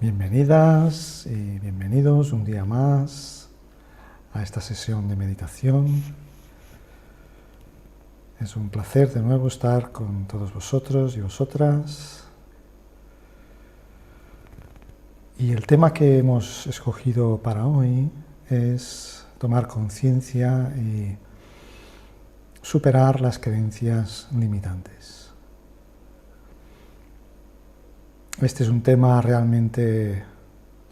Bienvenidas y bienvenidos un día más a esta sesión de meditación. Es un placer de nuevo estar con todos vosotros y vosotras. Y el tema que hemos escogido para hoy es tomar conciencia y superar las creencias limitantes. Este es un tema realmente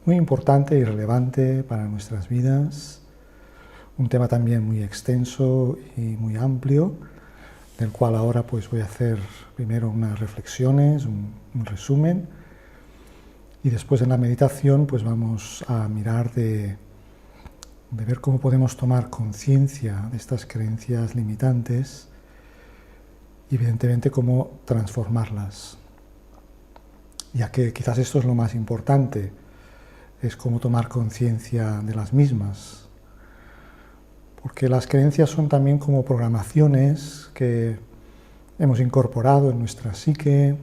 muy importante y relevante para nuestras vidas, un tema también muy extenso y muy amplio, del cual ahora pues voy a hacer primero unas reflexiones, un resumen, y después en la meditación pues vamos a mirar de ver cómo podemos tomar conciencia de estas creencias limitantes y evidentemente cómo transformarlas. Ya que quizás esto es lo más importante, es cómo tomar conciencia de las mismas. Porque las creencias son también como programaciones que hemos incorporado en nuestra psique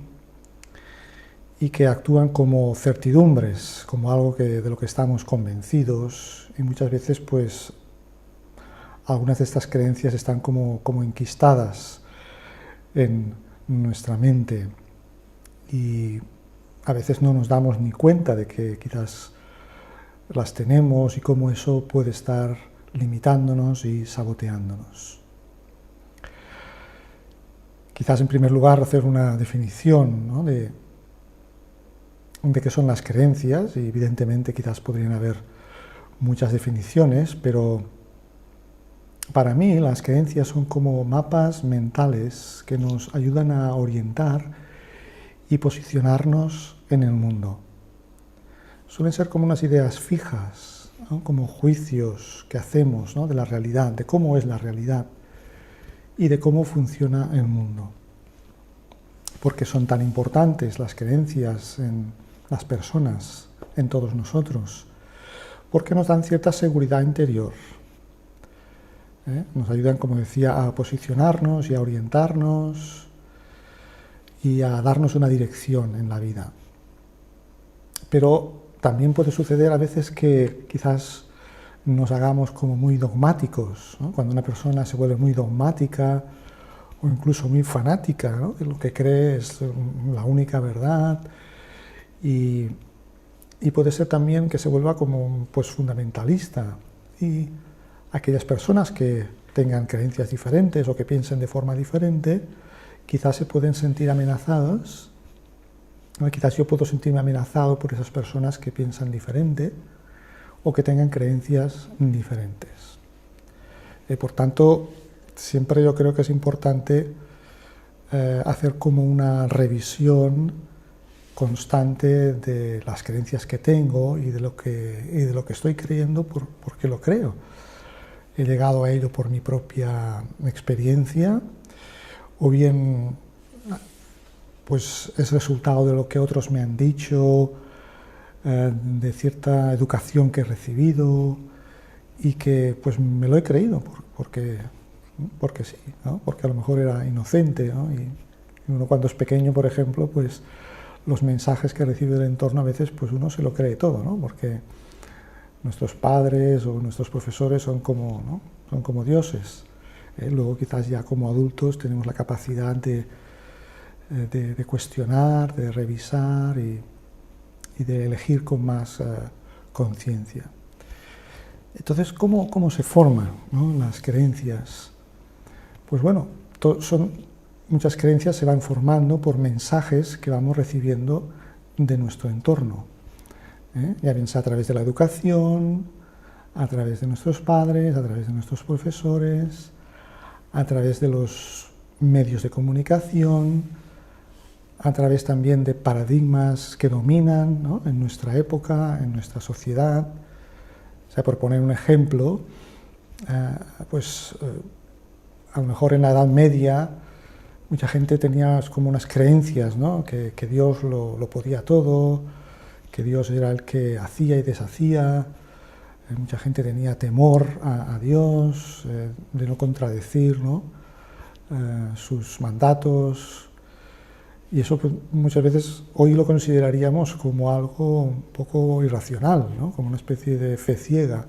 y que actúan como certidumbres, como algo de lo que estamos convencidos, y muchas veces pues algunas de estas creencias están como enquistadas en nuestra mente y a veces no nos damos ni cuenta de que quizás las tenemos y cómo eso puede estar limitándonos y saboteándonos. Quizás en primer lugar hacer una definición, ¿no? de qué son las creencias, y evidentemente quizás podrían haber muchas definiciones, pero para mí las creencias son como mapas mentales que nos ayudan a orientar y posicionarnos en el mundo. Suelen ser como unas ideas fijas, ¿no? Como juicios que hacemos, ¿no? De la realidad, de cómo es la realidad y de cómo funciona el mundo. ¿Por qué son tan importantes las creencias en las personas, en todos nosotros? Porque nos dan cierta seguridad interior. Nos ayudan, como decía, a posicionarnos y a orientarnos y a darnos una dirección en la vida. Pero también puede suceder a veces que quizás nos hagamos como muy dogmáticos, ¿no? Cuando una persona se vuelve muy dogmática o incluso muy fanática, ¿no? De lo que cree es la única verdad, y puede ser también que se vuelva como pues fundamentalista, y aquellas personas que tengan creencias diferentes o que piensen de forma diferente quizás se pueden sentir amenazadas. Quizás yo puedo sentirme amenazado por esas personas que piensan diferente o que tengan creencias diferentes. Por tanto, siempre yo creo que es importante hacer como una revisión constante de las creencias que tengo y de lo que estoy creyendo porque lo creo. He llegado a ello por mi propia experiencia, o bien pues es resultado de lo que otros me han dicho, de cierta educación que he recibido y que pues me lo he creído porque sí, ¿no? Porque a lo mejor era inocente, ¿no? Y uno cuando es pequeño, por ejemplo, pues los mensajes que recibe del entorno a veces pues uno se lo cree todo, ¿no? Porque nuestros padres o nuestros profesores son como, ¿no? Son como dioses. Luego quizás ya como adultos tenemos la capacidad de cuestionar, de revisar y de elegir con más conciencia. Entonces, ¿cómo se forman, ¿no? Las creencias? Pues bueno, muchas creencias se van formando por mensajes que vamos recibiendo de nuestro entorno, ya bien sea a través de la educación, a través de nuestros padres, a través de nuestros profesores, a través de los medios de comunicación, a través también de paradigmas que dominan, ¿no? En nuestra época, en nuestra sociedad. O sea, por poner un ejemplo, a lo mejor en la Edad Media mucha gente tenía como unas creencias, ¿no? Que Dios lo podía todo, que Dios era el que hacía y deshacía. Mucha gente tenía temor a Dios, de no contradecir, ¿no? Sus mandatos. Y eso pues, muchas veces hoy lo consideraríamos como algo un poco irracional, ¿no? Como una especie de fe ciega.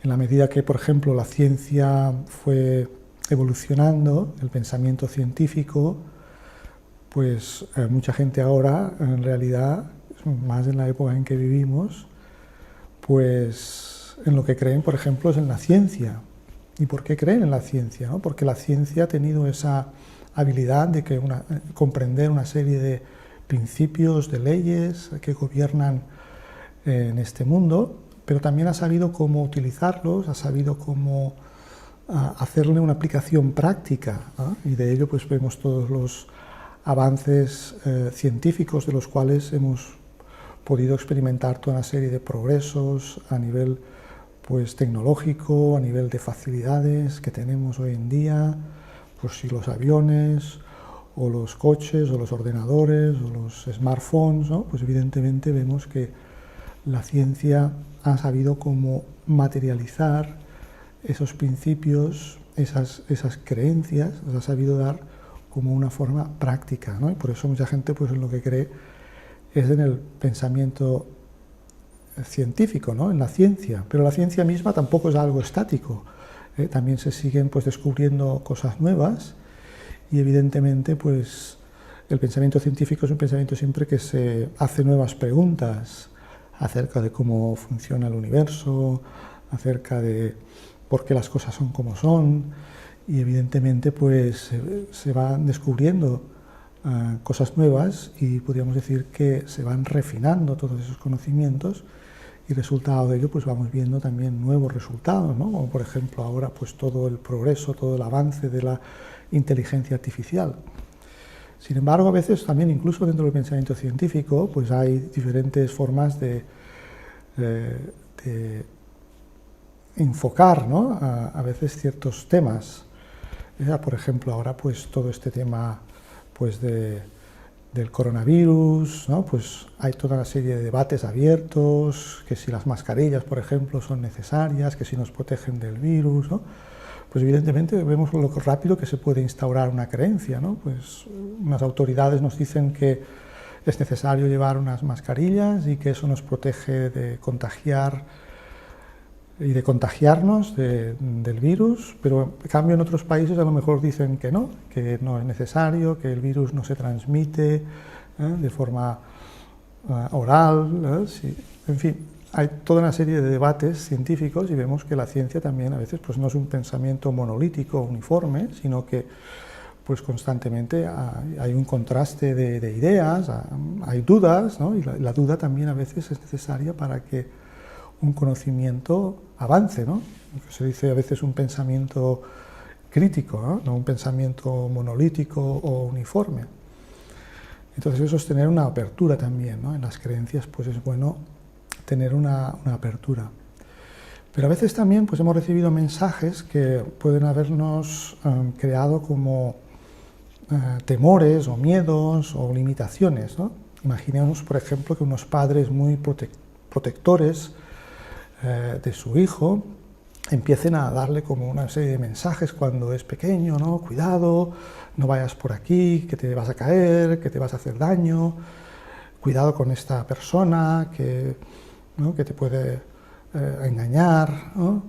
En la medida que, por ejemplo, la ciencia fue evolucionando, el pensamiento científico, pues mucha gente ahora, en realidad, más en la época en que vivimos, pues en lo que creen, por ejemplo, es en la ciencia. ¿Y por qué creen en la ciencia? ¿No? Porque la ciencia ha tenido esa habilidad de comprender una serie de principios, de leyes que gobiernan en este mundo, pero también ha sabido cómo utilizarlos, ha sabido cómo hacerle una aplicación práctica, ¿no? Y de ello pues vemos todos los avances científicos de los cuales hemos podido experimentar toda una serie de progresos a nivel pues, tecnológico, a nivel de facilidades que tenemos hoy en día, pues si los aviones, o los coches, o los ordenadores, o los smartphones, ¿no? Pues evidentemente vemos que la ciencia ha sabido cómo materializar esos principios, esas creencias, las ha sabido dar como una forma práctica, ¿no? Y por eso mucha gente pues, en lo que cree es en el pensamiento científico, ¿no? En la ciencia, pero la ciencia misma tampoco es algo estático. También se siguen pues, descubriendo cosas nuevas y evidentemente pues, el pensamiento científico es un pensamiento siempre que se hace nuevas preguntas acerca de cómo funciona el universo, acerca de por qué las cosas son como son, y evidentemente pues, se van descubriendo cosas nuevas y podríamos decir que se van refinando todos esos conocimientos y resultado de ello pues vamos viendo también nuevos resultados, ¿no? Como por ejemplo ahora pues todo el progreso, todo el avance de la inteligencia artificial. Sin embargo, a veces también incluso dentro del pensamiento científico pues hay diferentes formas de enfocar, ¿no? a veces ciertos temas. Por ejemplo, ahora pues todo este tema pues del coronavirus, ¿no? Pues hay toda una serie de debates abiertos, que si las mascarillas, por ejemplo, son necesarias, que si nos protegen del virus, ¿no? Pues evidentemente vemos lo rápido que se puede instaurar una creencia, ¿no? Pues unas autoridades nos dicen que es necesario llevar unas mascarillas y que eso nos protege de contagiar y de contagiarnos del virus, pero en cambio en otros países a lo mejor dicen que no es necesario, que el virus no se transmite de forma oral, sí. En fin, hay toda una serie de debates científicos y vemos que la ciencia también a veces pues, no es un pensamiento monolítico, uniforme, sino que pues, constantemente hay un contraste de ideas, hay dudas, ¿no? Y la duda también a veces es necesaria para que un conocimiento avance, ¿no? Se dice a veces un pensamiento crítico, ¿no? No un pensamiento monolítico o uniforme. Entonces eso es tener una apertura también, ¿no? En las creencias pues es bueno tener una apertura. Pero a veces también pues hemos recibido mensajes que pueden habernos creado como temores o miedos o limitaciones, ¿no? Imaginemos, por ejemplo, que unos padres muy protectores de su hijo empiecen a darle como una serie de mensajes cuando es pequeño, ¿no? Cuidado, no vayas por aquí, que te vas a caer, que te vas a hacer daño, cuidado con esta persona que, ¿no? que te puede engañar, ¿no?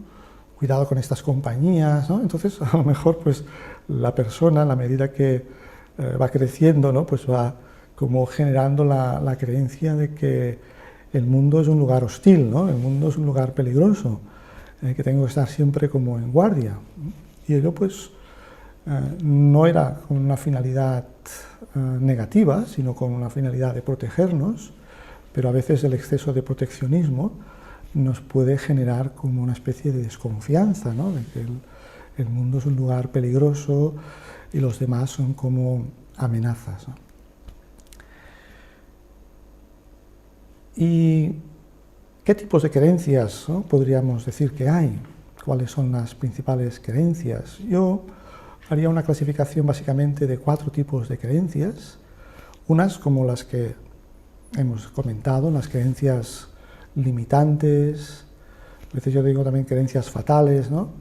Cuidado con estas compañías, ¿no? Entonces a lo mejor pues la persona, a la medida que va creciendo, ¿no? Pues va como generando la creencia de que el mundo es un lugar hostil, ¿no? El mundo es un lugar peligroso, que tengo que estar siempre como en guardia. Y ello pues no era con una finalidad negativa, sino con una finalidad de protegernos, pero a veces el exceso de proteccionismo nos puede generar como una especie de desconfianza, ¿no? De que el mundo es un lugar peligroso y los demás son como amenazas, ¿no? ¿Y qué tipos de creencias, ¿no? podríamos decir que hay? ¿Cuáles son las principales creencias? Yo haría una clasificación básicamente de 4 tipos de creencias. Unas como las que hemos comentado, las creencias limitantes, a veces yo digo también creencias fatales, ¿no?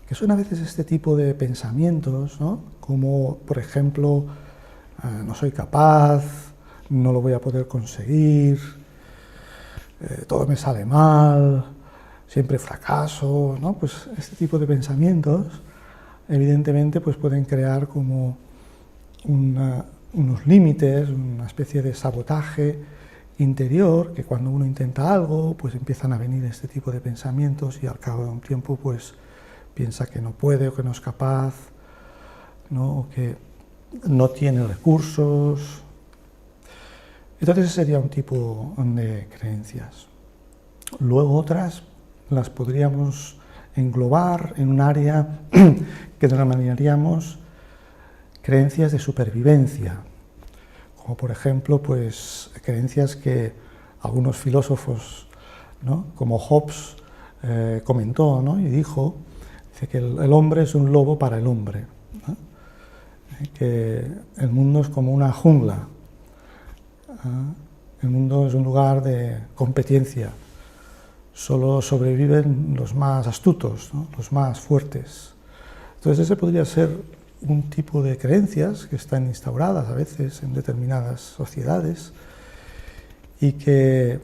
Que son a veces este tipo de pensamientos, ¿no? Como por ejemplo no soy capaz, no lo voy a poder conseguir, todo me sale mal, siempre fracaso, ¿no? Pues este tipo de pensamientos evidentemente pues pueden crear como unos límites, una especie de sabotaje interior, que cuando uno intenta algo pues empiezan a venir este tipo de pensamientos y al cabo de un tiempo pues piensa que no puede o que no es capaz, ¿no? O que no tiene recursos. Entonces ese sería un tipo de creencias. Luego otras las podríamos englobar en un área que denominaríamos creencias de supervivencia, como por ejemplo pues creencias que algunos filósofos, ¿no?, como Hobbes comentó, ¿no?, y dijo, dice que el hombre es un lobo para el hombre, ¿no?, que el mundo es como una jungla, el mundo es un lugar de competencia, solo sobreviven los más astutos, ¿no?, los más fuertes. Entonces ese podría ser un tipo de creencias que están instauradas a veces en determinadas sociedades y que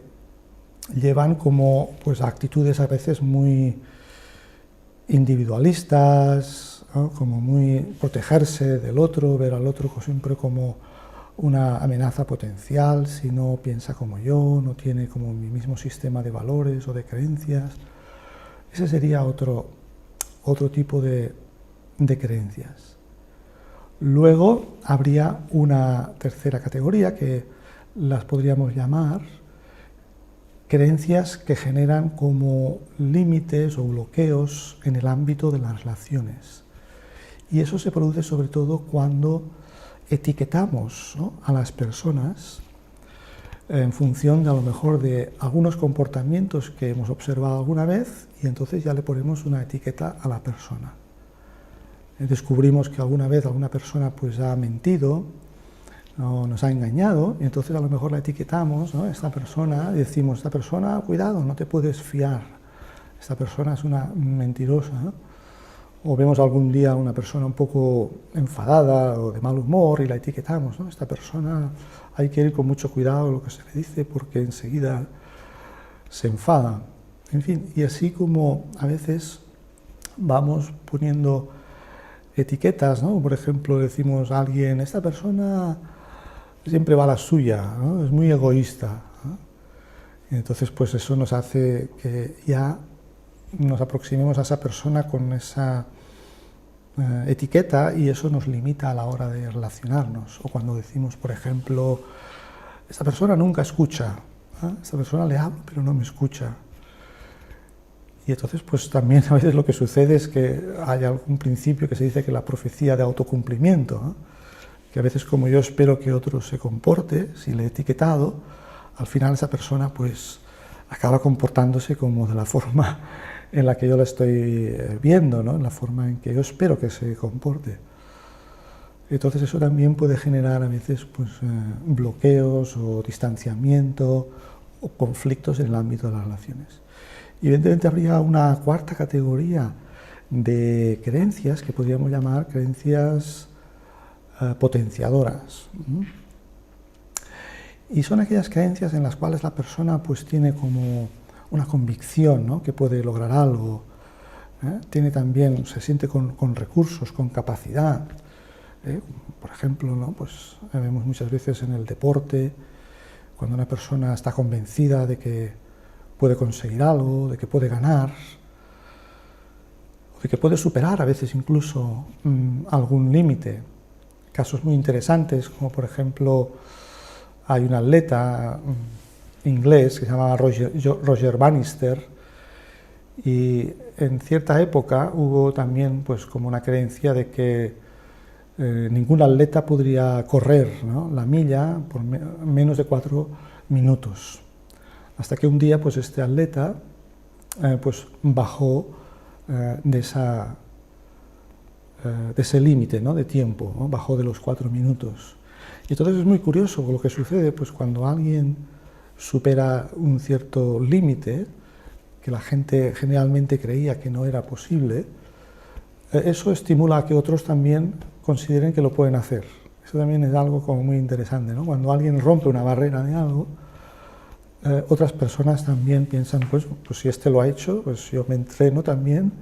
llevan como pues a actitudes a veces muy individualistas, ¿no?, como muy protegerse del otro, ver al otro siempre como una amenaza potencial si no piensa como yo, no tiene como mi mismo sistema de valores o de creencias. Ese sería otro tipo de creencias. Luego habría una tercera categoría que las podríamos llamar creencias que generan como límites o bloqueos en el ámbito de las relaciones. Y eso se produce sobre todo cuando etiquetamos, ¿no?, a las personas en función de a lo mejor de algunos comportamientos que hemos observado alguna vez y entonces ya le ponemos una etiqueta a la persona. Descubrimos que alguna vez alguna persona pues ha mentido o nos ha engañado y entonces a lo mejor la etiquetamos, ¿no?, esta persona, y decimos, esta persona, cuidado, no te puedes fiar, esta persona es una mentirosa, ¿no? O vemos algún día a una persona un poco enfadada o de mal humor y la etiquetamos, ¿no?, esta persona hay que ir con mucho cuidado lo que se le dice porque enseguida se enfada. En fin, y así como a veces vamos poniendo etiquetas, ¿no? Por ejemplo, decimos a alguien, esta persona siempre va a la suya, ¿no?, es muy egoísta, ¿no? Y entonces pues eso nos hace que ya nos aproximemos a esa persona con esa etiqueta y eso nos limita a la hora de relacionarnos. O cuando decimos, por ejemplo, esta persona nunca escucha, ¿eh?, esta persona le hablo pero no me escucha. Y entonces pues también a veces lo que sucede es que hay algún principio que se dice que la profecía de autocumplimiento, ¿no?, que a veces como yo espero que otro se comporte, si le he etiquetado, al final esa persona pues acaba comportándose como de la forma en la que yo la estoy viendo, ¿no?, en la forma en que yo espero que se comporte. Entonces eso también puede generar a veces pues, bloqueos o distanciamiento o conflictos en el ámbito de las relaciones. Y evidentemente habría una cuarta categoría de creencias que podríamos llamar creencias potenciadoras. Y son aquellas creencias en las cuales la persona pues tiene como una convicción, ¿no?, que puede lograr algo, tiene también, se siente con recursos, con capacidad. Por ejemplo, ¿no?, pues vemos muchas veces en el deporte, cuando una persona está convencida de que puede conseguir algo, de que puede ganar, o de que puede superar a veces incluso algún límite. Casos muy interesantes, como por ejemplo, hay un atleta inglés que se llamaba Roger Bannister, y en cierta época hubo también pues como una creencia de que ningún atleta podría correr, ¿no?, la milla por menos de 4 minutos. Hasta que un día pues este atleta pues bajó de ese límite, ¿no?, de tiempo, ¿no?, bajó de los 4 minutos. Y entonces es muy curioso lo que sucede pues cuando alguien supera un cierto límite que la gente generalmente creía que no era posible, eso estimula a que otros también consideren que lo pueden hacer. Eso también es algo como muy interesante, ¿no? Cuando alguien rompe una barrera de algo, otras personas también piensan, pues si este lo ha hecho, pues yo me entreno también,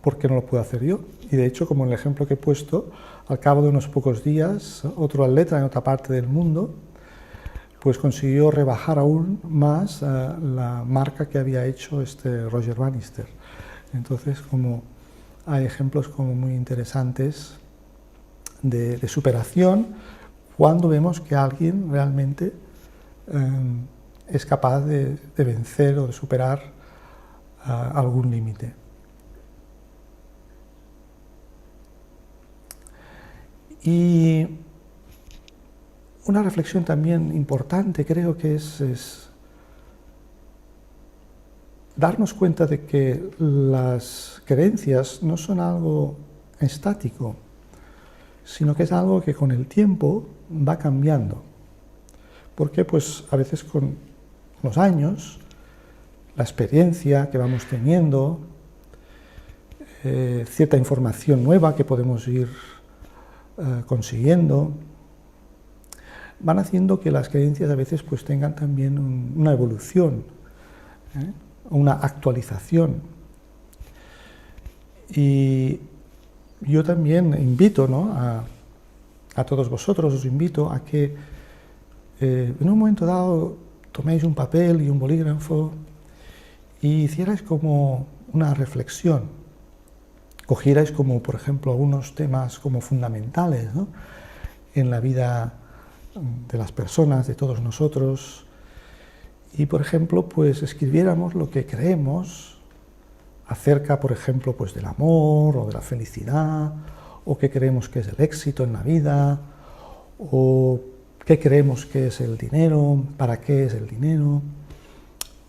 ¿por qué no lo puedo hacer yo? Y de hecho, como en el ejemplo que he puesto, al cabo de unos pocos días, otro atleta en otra parte del mundo, pues consiguió rebajar aún más la marca que había hecho este Roger Bannister. Entonces, como hay ejemplos como muy interesantes de superación cuando vemos que alguien realmente es capaz de vencer o de superar algún límite. Y una reflexión también importante creo que es darnos cuenta de que las creencias no son algo estático, sino que es algo que con el tiempo va cambiando. Porque pues a veces con los años, la experiencia que vamos teniendo, cierta información nueva que podemos ir consiguiendo, van haciendo que las creencias a veces pues tengan también una evolución, una actualización. Y yo también invito, ¿no?, a todos vosotros, os invito a que en un momento dado toméis un papel y un bolígrafo y hicierais como una reflexión, cogierais como, por ejemplo, algunos temas como fundamentales, ¿no?, en la vida de las personas, de todos nosotros, y, por ejemplo, pues escribiéramos lo que creemos acerca, por ejemplo, pues del amor o de la felicidad, o qué creemos que es el éxito en la vida, o qué creemos que es el dinero, para qué es el dinero,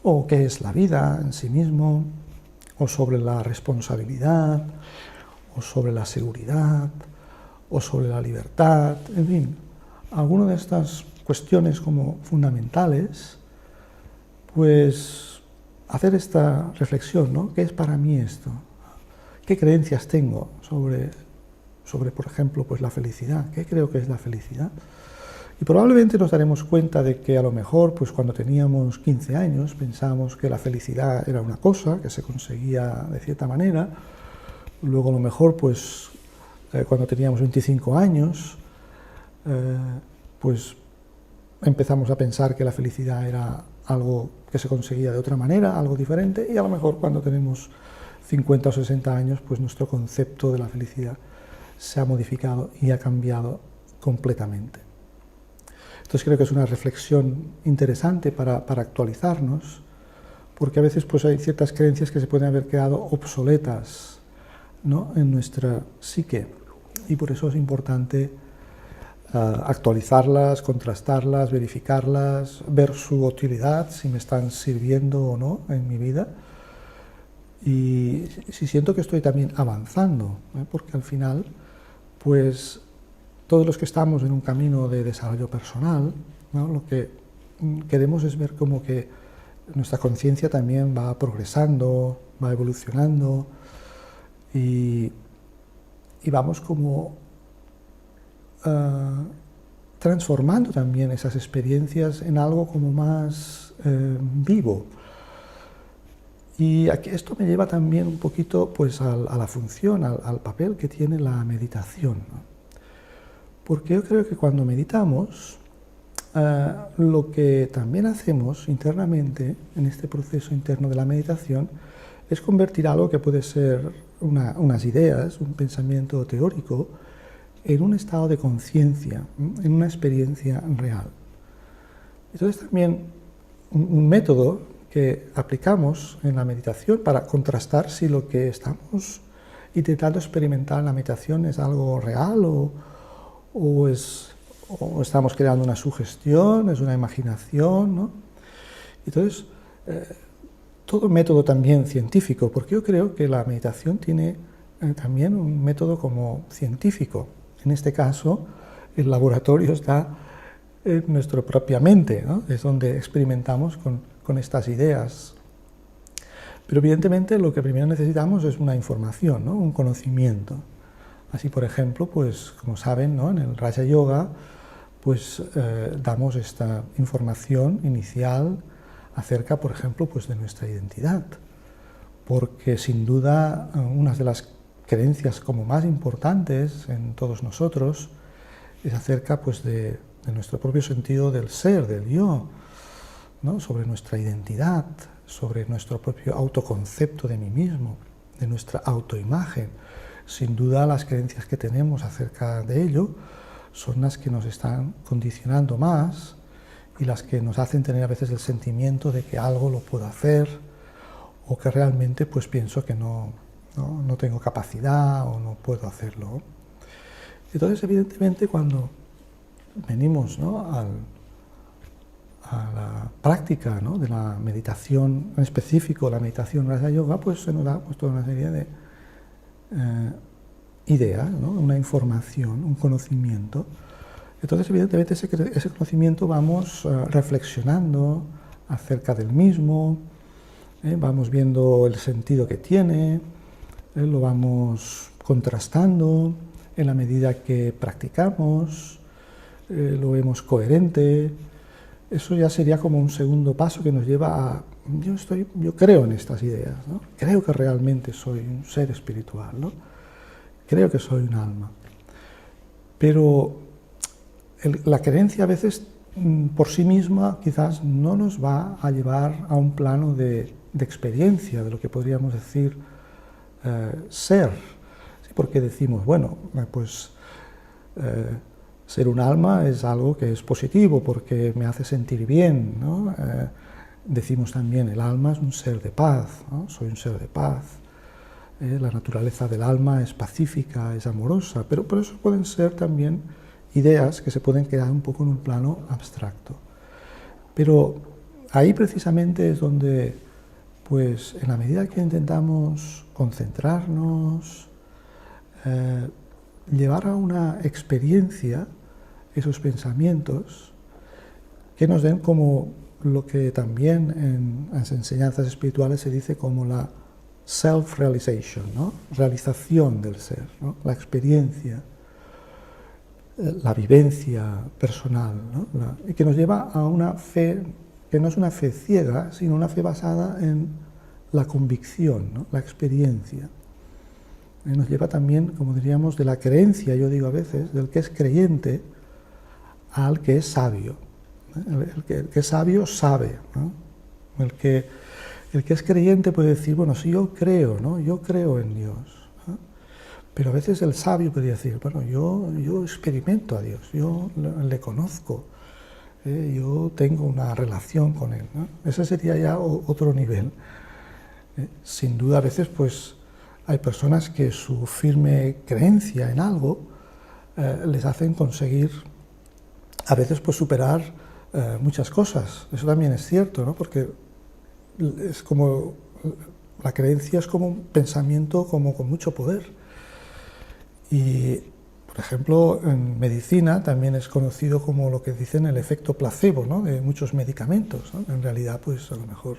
o qué es la vida en sí mismo, o sobre la responsabilidad, o sobre la seguridad, o sobre la libertad, en fin, algunas de estas cuestiones como fundamentales, pues hacer esta reflexión, ¿no? ¿Qué es para mí esto? ¿Qué creencias tengo sobre por ejemplo, pues la felicidad? ¿Qué creo que es la felicidad? Y probablemente nos daremos cuenta de que a lo mejor, pues cuando teníamos 15 años, pensábamos que la felicidad era una cosa que se conseguía de cierta manera. Luego a lo mejor, pues cuando teníamos 25 años, pues empezamos a pensar que la felicidad era algo que se conseguía de otra manera, algo diferente, y a lo mejor cuando tenemos 50 o 60 años, pues nuestro concepto de la felicidad se ha modificado y ha cambiado completamente. Entonces creo que es una reflexión interesante para actualizarnos, porque a veces pues hay ciertas creencias que se pueden haber quedado obsoletas, ¿no?, en nuestra psique, y por eso es importante actualizarlas, contrastarlas, verificarlas, ver su utilidad, si me están sirviendo o no en mi vida, y si siento que estoy también avanzando, porque al final, pues todos los que estamos en un camino de desarrollo personal, ¿no?, lo que queremos es ver como que nuestra conciencia también va progresando, va evolucionando, y vamos como transformando también esas experiencias en algo como más vivo. Y aquí esto me lleva también un poquito pues a la función, al papel que tiene la meditación, ¿no? Porque yo creo que cuando meditamos, lo que también hacemos internamente en este proceso interno de la meditación es convertir algo que puede ser unas ideas, un pensamiento teórico, en un estado de conciencia, en una experiencia real. Entonces también un método que aplicamos en la meditación para contrastar si lo que estamos intentando experimentar en la meditación es algo real o estamos creando una sugestión, es una imaginación, ¿no? Entonces, todo método también científico, porque yo creo que la meditación tiene también un método como científico. En este caso, el laboratorio está en nuestra propia mente, ¿no? Es donde experimentamos con estas ideas. Pero evidentemente lo que primero necesitamos es una información, ¿no?, un conocimiento Así, por ejemplo, pues como saben, ¿no?, en el Raja Yoga pues damos esta información inicial acerca, por ejemplo, pues de nuestra identidad, porque sin duda una de las creencias como más importantes en todos nosotros es acerca pues de nuestro propio sentido del ser, del yo, ¿no?, sobre nuestra identidad, sobre nuestro propio autoconcepto de mí mismo, de nuestra autoimagen. Sin duda las creencias que tenemos acerca de ello son las que nos están condicionando más y las que nos hacen tener a veces el sentimiento de que algo lo puedo hacer o que realmente pues pienso que no tengo capacidad o no puedo hacerlo. Entonces, evidentemente, cuando venimos, ¿no?, a la práctica, ¿no?, de la meditación, en específico la meditación Raja Yoga, pues se nos da pues toda una serie de ideas, ¿no?, una información, un conocimiento. Entonces, evidentemente, ese conocimiento vamos reflexionando acerca del mismo, vamos viendo el sentido que tiene, lo vamos contrastando en la medida que practicamos, lo vemos coherente. Eso ya sería como un segundo paso que nos lleva a yo creo en estas ideas, ¿no?, creo que realmente soy un ser espiritual, ¿no?, creo que soy un alma. Pero la creencia a veces por sí misma quizás no nos va a llevar a un plano de experiencia, de lo que podríamos decir ser, ¿sí? Porque decimos, bueno, pues ser un alma es algo que es positivo porque me hace sentir bien, ¿no? Decimos también, el alma es un ser de paz, ¿no?, soy un ser de paz. La naturaleza del alma es pacífica, es amorosa, pero por eso pueden ser también ideas que se pueden quedar un poco en un plano abstracto. Pero ahí precisamente es donde, pues en la medida que intentamos concentrarnos, llevar a una experiencia esos pensamientos que nos den como lo que también en las enseñanzas espirituales se dice como la self-realization, ¿no?, realización del ser, ¿no?, la experiencia, la vivencia personal, ¿no?, y que nos lleva a una fe que no es una fe ciega, sino una fe basada en la convicción, ¿no?, la experiencia. Nos lleva también, como diríamos, de la creencia, yo digo a veces, del que es creyente al que es sabio. El que es sabio sabe, ¿no? El que es creyente puede decir, bueno, si yo creo, ¿no?, yo creo en Dios, ¿no?, pero a veces el sabio podría decir, bueno, yo experimento a Dios, yo le conozco, yo tengo una relación con Él, ¿no? Ese sería ya otro nivel. Sin duda a veces pues hay personas que su firme creencia en algo les hacen conseguir a veces pues superar muchas cosas. Eso también es cierto, ¿no?, porque es como la creencia es como un pensamiento como con mucho poder. Y, por ejemplo, en medicina también es conocido como lo que dicen el efecto placebo, ¿no?, de muchos medicamentos, ¿no? En realidad, pues a lo mejor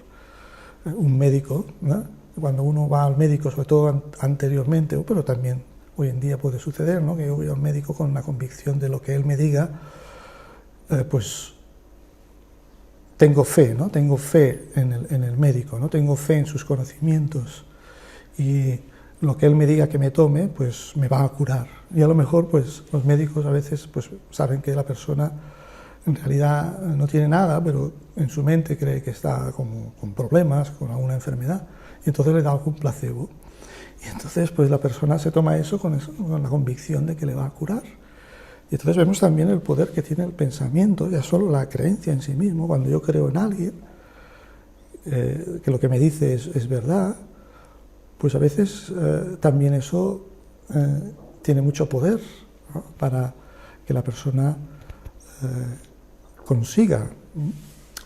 un médico, ¿no?, cuando uno va al médico, sobre todo anteriormente, pero también hoy en día puede suceder, ¿no?, que yo voy al médico con la convicción de lo que él me diga, pues tengo fe, ¿no?, tengo fe en el médico, ¿no?, tengo fe en sus conocimientos y lo que él me diga que me tome, pues me va a curar. Y a lo mejor, pues los médicos a veces pues saben que la persona en realidad no tiene nada, pero en su mente cree que está como con problemas, con alguna enfermedad, y entonces le da algún placebo. Y entonces pues la persona se toma eso con la convicción de que le va a curar. Y entonces vemos también el poder que tiene el pensamiento, ya solo la creencia en sí mismo. Cuando yo creo en alguien, que lo que me dice es verdad, pues a veces también eso tiene mucho poder, ¿no?, para que la persona consiga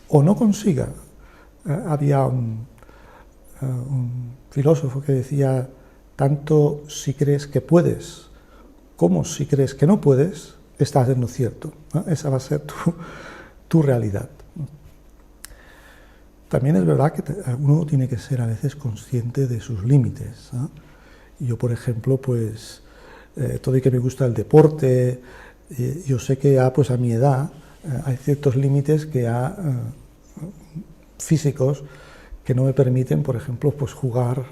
o no consiga. Había un filósofo que decía, tanto si crees que puedes como si crees que no puedes, estás en lo cierto, ¿no? Esa va a ser tu realidad. También es verdad que uno tiene que ser a veces consciente de sus límites, ¿no? Yo, por ejemplo, pues todo y que me gusta el deporte, yo sé que ya pues a mi edad hay ciertos límites que ya físicos que no me permiten, por ejemplo, pues jugar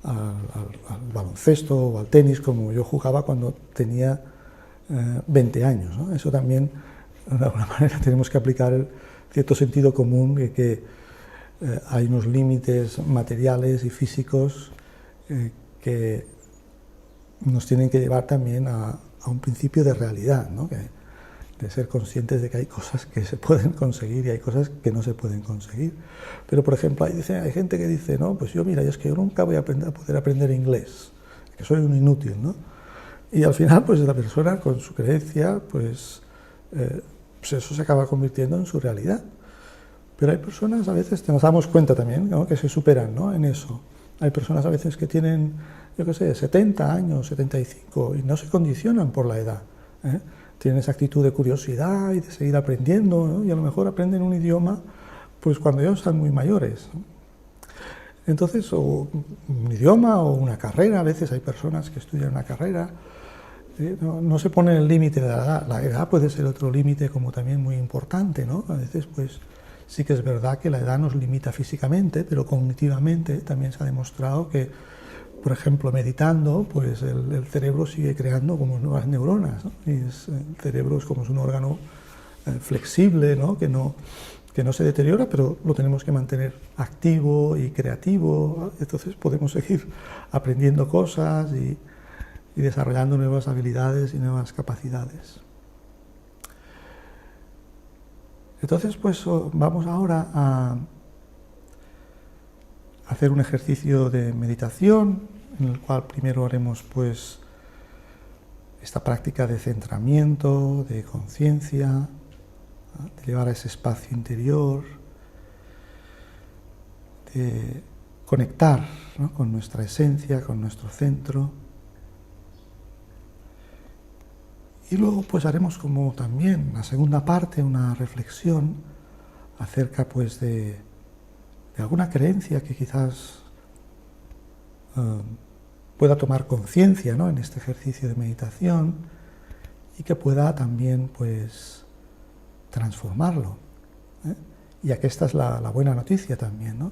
al baloncesto o al tenis como yo jugaba cuando tenía 20 años, ¿no? Eso también, de alguna manera, tenemos que aplicar el cierto sentido común de que hay unos límites materiales y físicos que nos tienen que llevar también a un principio de realidad, ¿no? De ser conscientes de que hay cosas que se pueden conseguir y hay cosas que no se pueden conseguir. Pero, por ejemplo, hay gente que dice, no, pues yo, mira, es que yo nunca voy a poder aprender inglés, que soy un inútil, ¿no? Y al final, pues la persona con su creencia, pues eso se acaba convirtiendo en su realidad. Pero hay personas a veces, nos damos cuenta también, ¿no?, que se superan, ¿no?, en eso. Hay personas a veces que tienen, yo qué sé, 70 años, 75, y no se condicionan por la edad, ¿eh? Tienen esa actitud de curiosidad y de seguir aprendiendo, ¿no? Y a lo mejor aprenden un idioma pues cuando ya están muy mayores, ¿no? Entonces, o un idioma o una carrera, a veces hay personas que estudian una carrera, no se pone el límite de la edad puede ser otro límite como también muy importante, ¿no? A veces pues sí que es verdad que la edad nos limita físicamente, pero cognitivamente también se ha demostrado que, por ejemplo, meditando, pues el cerebro sigue creando como nuevas neuronas, ¿no? Y el cerebro es como un órgano flexible, ¿no? Que no se deteriora, pero lo tenemos que mantener activo y creativo, ¿no? Entonces podemos seguir aprendiendo cosas y desarrollando nuevas habilidades y nuevas capacidades. Entonces, pues vamos ahora a hacer un ejercicio de meditación, en el cual primero haremos pues esta práctica de centramiento, de conciencia, ¿no?, de llevar a ese espacio interior, de conectar, ¿no?, con nuestra esencia, con nuestro centro. Y luego pues haremos como también la segunda parte, una reflexión acerca pues de alguna creencia que quizás pueda tomar conciencia, ¿no?, en este ejercicio de meditación y que pueda también pues transformarlo, ¿eh? Y aquí esta es la buena noticia también, ¿no?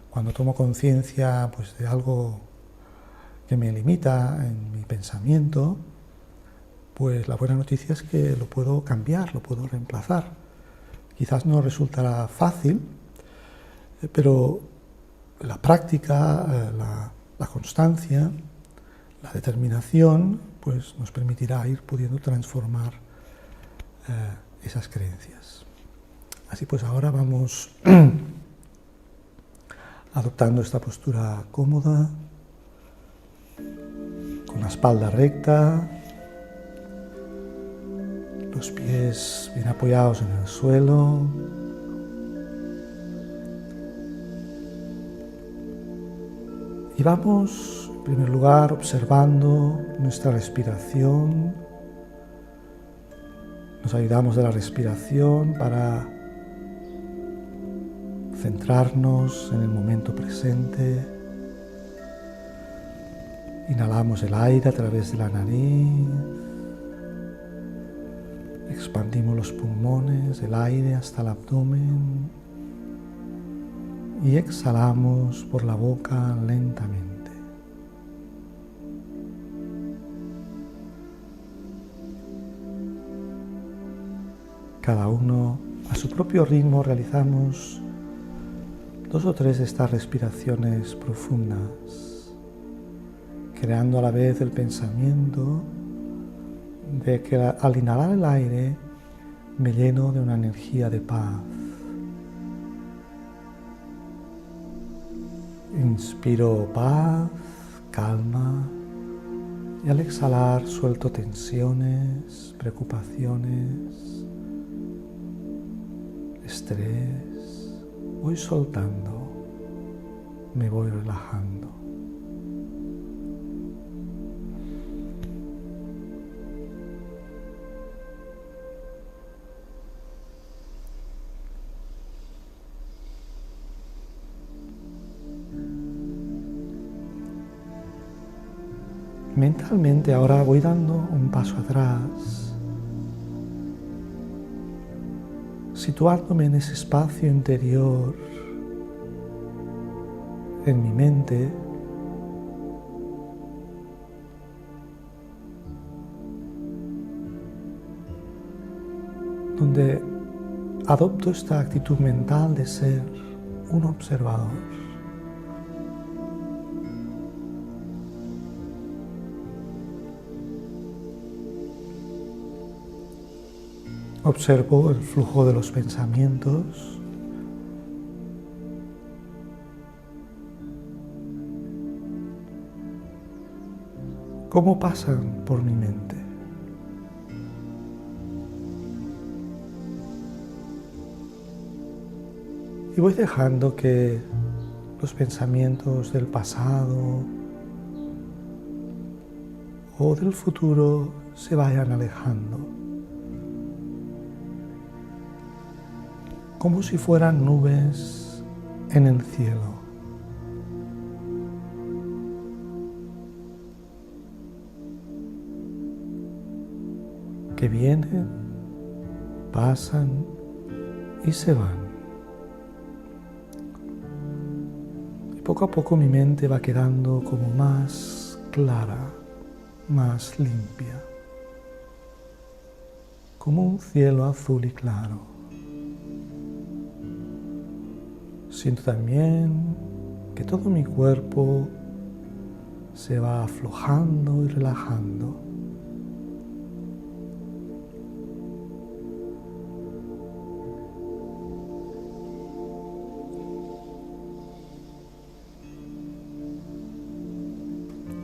Cuando tomo conciencia pues de algo que me limita en mi pensamiento, pues la buena noticia es que lo puedo cambiar, lo puedo reemplazar. Quizás no resultará fácil, pero la práctica, la constancia, la determinación, pues nos permitirá ir pudiendo transformar esas creencias. Así pues ahora vamos adoptando esta postura cómoda, con la espalda recta, los pies bien apoyados en el suelo. Y vamos, en primer lugar, observando nuestra respiración. Nos ayudamos de la respiración para centrarnos en el momento presente. Inhalamos el aire a través de la nariz. Expandimos los pulmones, el aire hasta el abdomen. Y exhalamos por la boca lentamente. Cada uno a su propio ritmo realizamos 2 o 3 de estas respiraciones profundas, creando a la vez el pensamiento de que al inhalar el aire me lleno de una energía de paz. Inspiro paz, calma, y al exhalar suelto tensiones, preocupaciones, estrés. Voy soltando, me voy relajando. Mentalmente ahora voy dando un paso atrás, situándome en ese espacio interior, en mi mente, donde adopto esta actitud mental de ser un observador. Observo el flujo de los pensamientos, cómo pasan por mi mente. Y voy dejando que los pensamientos del pasado o del futuro se vayan alejando, como si fueran nubes en el cielo. Que vienen, pasan y se van. Y poco a poco mi mente va quedando como más clara, más limpia, como un cielo azul y claro. Siento también que todo mi cuerpo se va aflojando y relajando.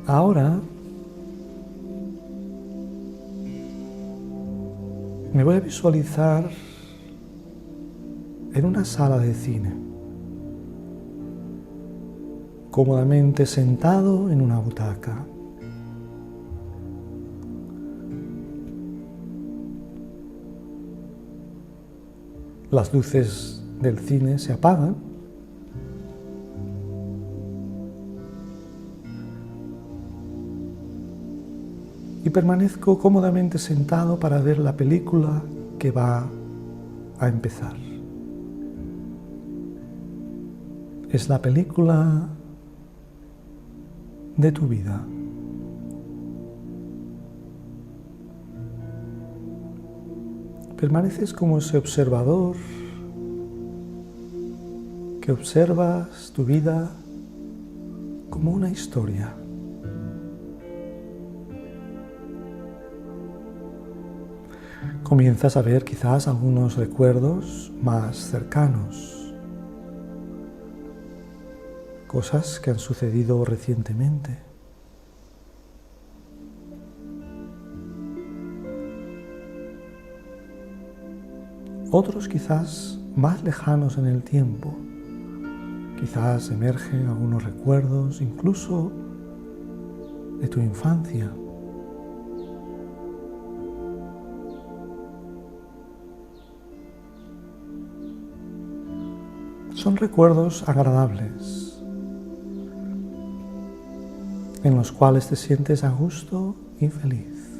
Ahora me voy a visualizar en una sala de cine, cómodamente sentado en una butaca. Las luces del cine se apagan y permanezco cómodamente sentado para ver la película que va a empezar. Es la película de tu vida. Permaneces como ese observador que observas tu vida como una historia. Comienzas a ver quizás algunos recuerdos más cercanos, cosas que han sucedido recientemente. Otros quizás más lejanos en el tiempo, quizás emergen algunos recuerdos incluso de tu infancia. Son recuerdos agradables, en los cuales te sientes a gusto y feliz.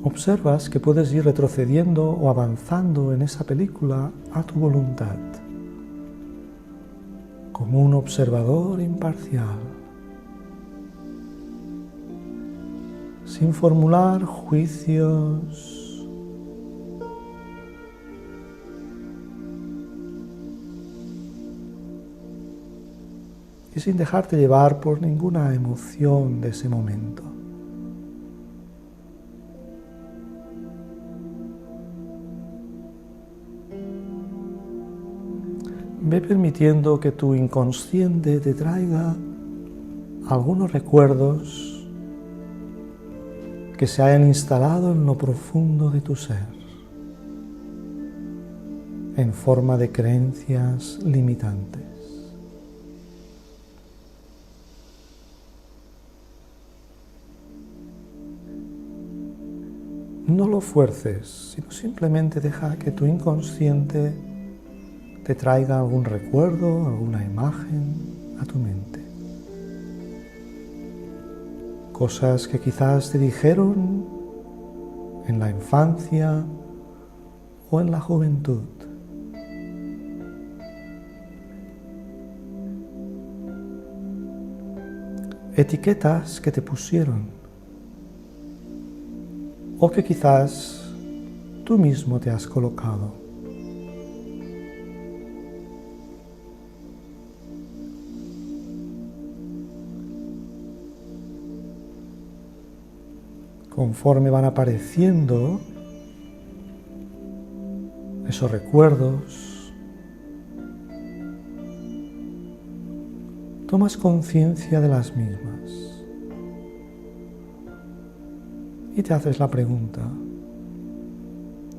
Observas que puedes ir retrocediendo o avanzando en esa película a tu voluntad, como un observador imparcial, sin formular juicios, y sin dejarte llevar por ninguna emoción de ese momento. Ve permitiendo que tu inconsciente te traiga algunos recuerdos que se hayan instalado en lo profundo de tu ser, en forma de creencias limitantes. no lo fuerces, sino simplemente deja que tu inconsciente te traiga algún recuerdo, alguna imagen a tu mente. Cosas que quizás te dijeron en la infancia o en la juventud. Etiquetas que te pusieron o que quizás tú mismo te has colocado. Conforme van apareciendo esos recuerdos, tomas conciencia de las mismas y te haces la pregunta,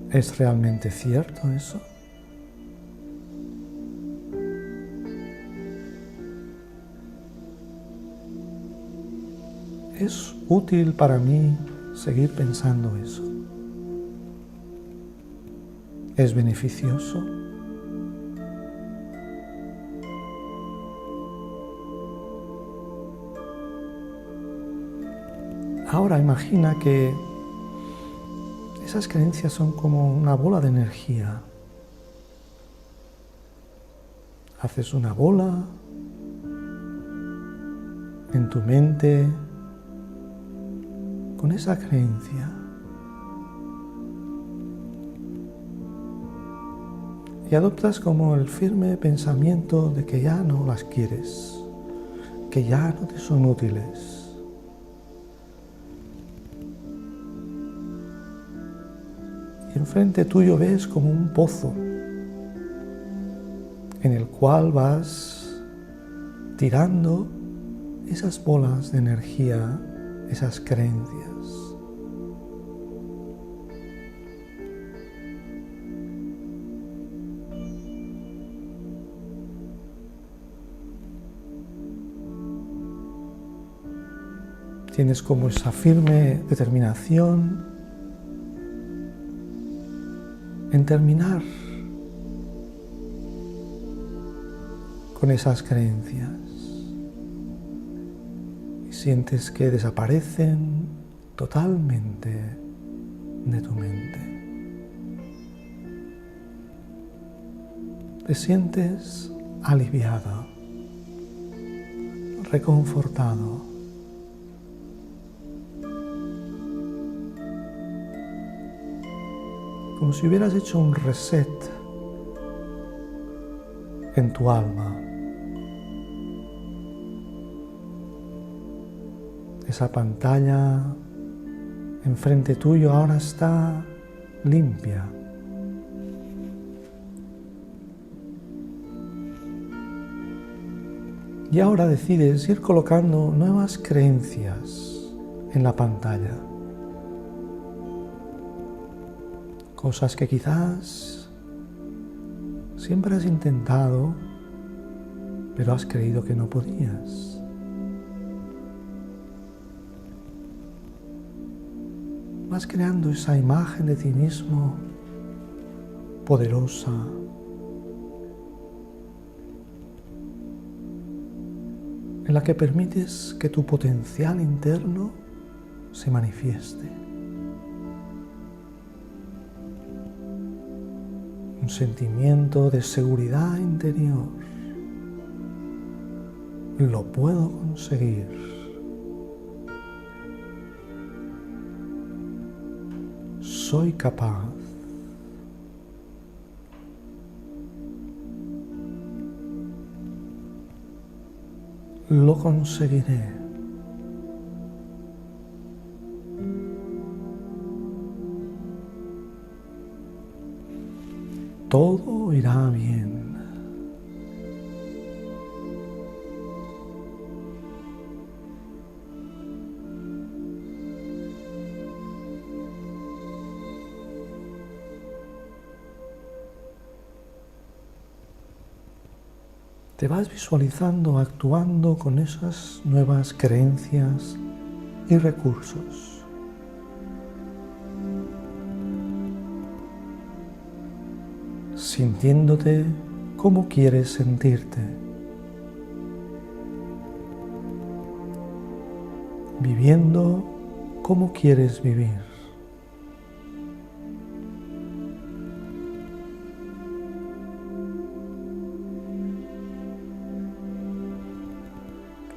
¿es realmente cierto eso? ¿Es útil para mí seguir pensando eso? ¿Es beneficioso? Ahora imagina que esas creencias son como una bola de energía. Haces una bola en tu mente con esa creencia. Y adoptas como el firme pensamiento de que ya no las quieres, que ya no te son útiles. Y enfrente tuyo ves como un pozo en el cual vas tirando esas bolas de energía, esas creencias. Tienes como esa firme determinación en terminar con esas creencias y sientes que desaparecen totalmente de tu mente. Te sientes aliviado, reconfortado. Como si hubieras hecho un reset en tu alma. Esa pantalla enfrente tuyo ahora está limpia. Y ahora decides ir colocando nuevas creencias en la pantalla. Cosas que quizás siempre has intentado, pero has creído que no podías. Vas creando esa imagen de ti mismo poderosa, en la que permites que tu potencial interno se manifieste. Un sentimiento de seguridad interior. Lo puedo conseguir. Soy capaz. Lo conseguiré. Todo irá bien. Te vas visualizando actuando con esas nuevas creencias y recursos. sintiéndote como quieres sentirte, viviendo como quieres vivir.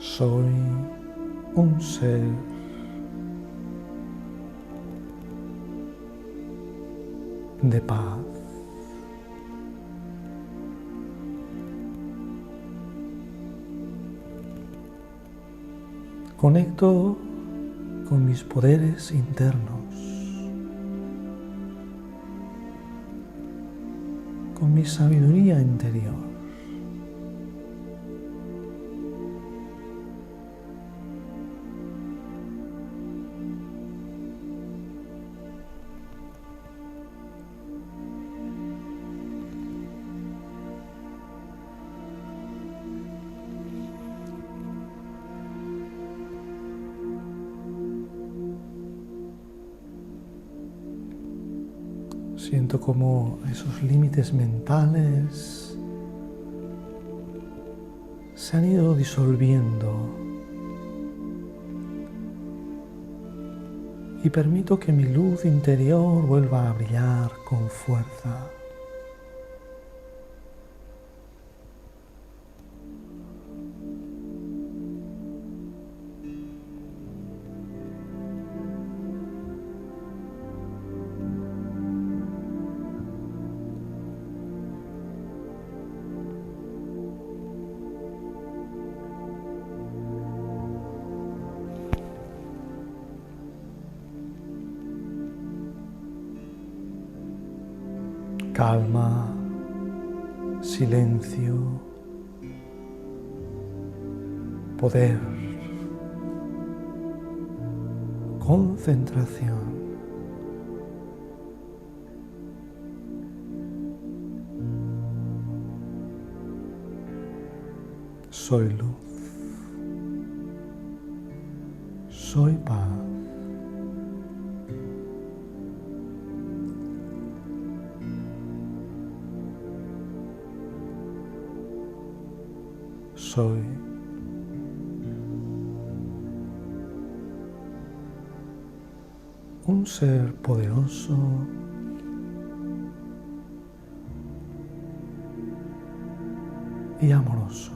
Soy un ser de paz. Conecto con mis poderes internos, con mi sabiduría interior. Siento como esos límites mentales se han ido disolviendo y permito que mi luz interior vuelva a brillar con fuerza. Calma, silencio, poder, concentración. Soy luz, soy paz. Soy un ser poderoso y amoroso.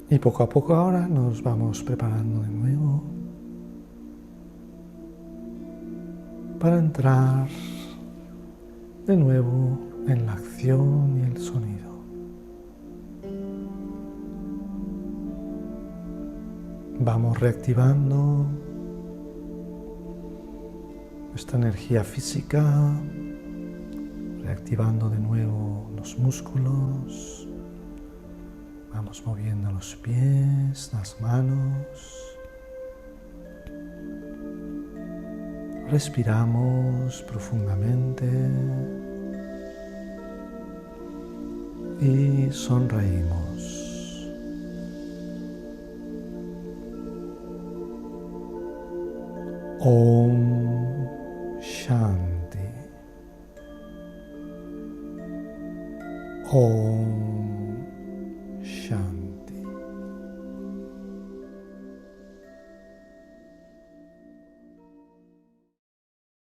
Y poco a poco ahora nos vamos preparando de nuevo para entrar de nuevo en la acción y el sonido. Vamos reactivando nuestra energía física, reactivando de nuevo los músculos. Vamos moviendo los pies, las manos, Respiramos profundamente y sonreímos. Om Shanti. Om